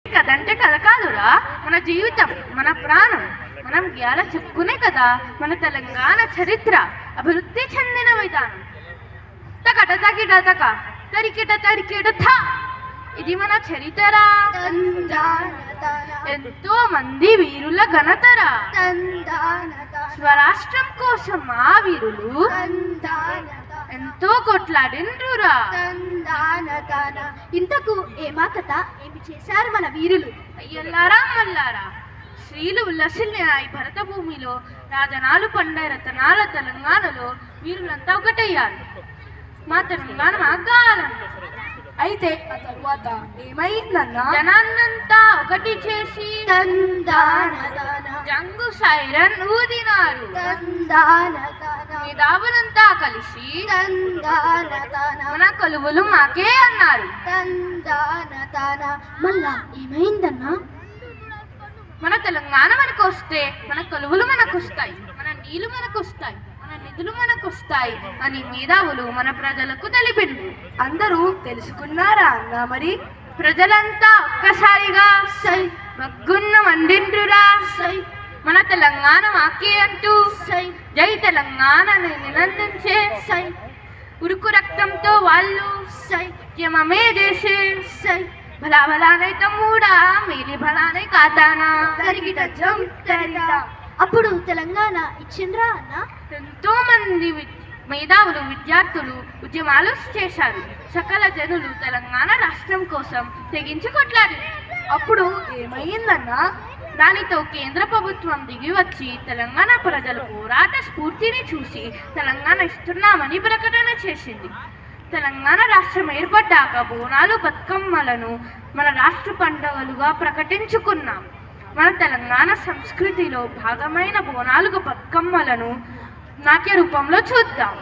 కదంటే కథ కాదురా, మన జీవితం, మన ప్రాణం. మనం ఇవాళ చెప్పుకునే కదా మన తెలంగాణ చరిత్ర, అభివృద్ధి చెందిన విధానం. తకట తకిట తక తరికిట తరికిట థ, ఇది మన చరిత్ర. ఎంతో మంది వీరుల ఘనతరా, స్వరాష్ట్రం కోసం ఆ వీరులు ఎంతో కొట్లాడిండ్రురా. ఇంతకు ఏమా కథ, ఏమి చేశారు మన వీరులు? అయ్యల్లారా మల్లారా, శ్రీలు ఉల్లసిల్లిన ఈ భరత భూమిలో రాజనాలు పండే రతనాల తెలంగాణలో వీరులంతా ఒకటయ్యారు. మా తెలంగాణ ఆగాలం. అయితే ఆ తరువాత ఏమైందన్నా? జనాన్నంతా ఒకటి చేసి జంగు సైరన్ ఊదినారు. మేధావులంతా కలిసి మన కొలువులు మాకే అన్నారు. మళ్ళా ఏమైందన్నా? మన తెలంగాణ మనకు వస్తే మన కొలువులు మనకు వస్తాయి, మన నీళ్లు మనకు వస్తాయి, మన నిధులు మనకు వస్తాయి అని మేధావులు మన ప్రజలకు తెలిపిండ్రు. అందరూ తెలుసుకున్నారా అన్నా? మరి ప్రజలంతా ఒక్కసారిగా సై బగ్గున్న మండిండ్రురా. సై మన తెలంగాణ మాకే అంటూ సై జై తెలంగాణని నినందించే సై ఉరుకు రక్తంతో వాళ్ళు సై ఉద్యమమే చేసే సై భలా భలానే తమ్ముడా మేలి భలానే కాదానా తరిగిట జం తరిగిట. అప్పుడు తెలంగాణ ఇచ్చిండ్రా అన్న? ఎంతో మంది మేధావులు విద్యార్థులు ఉద్యమాలు చేశారు. సకల జనులు తెలంగాణ రాష్ట్రం కోసం తెగించి కొట్లాడు. అప్పుడు ఏమైందన్నా? దానితో కేంద్ర ప్రభుత్వం దిగి వచ్చి తెలంగాణ ప్రజల పోరాట స్ఫూర్తిని చూసి తెలంగాణ ఇస్తున్నామని ప్రకటన చేసింది. తెలంగాణ రాష్ట్రం ఏర్పడ్డాక బోనాలు బతుకమ్మలను మన రాష్ట్ర పండుగలుగా ప్రకటించుకున్నాం. మన తెలంగాణ సంస్కృతిలో భాగమైన బోనాలు బతుకమ్మలను నాట్య రూపంలో చూద్దాం.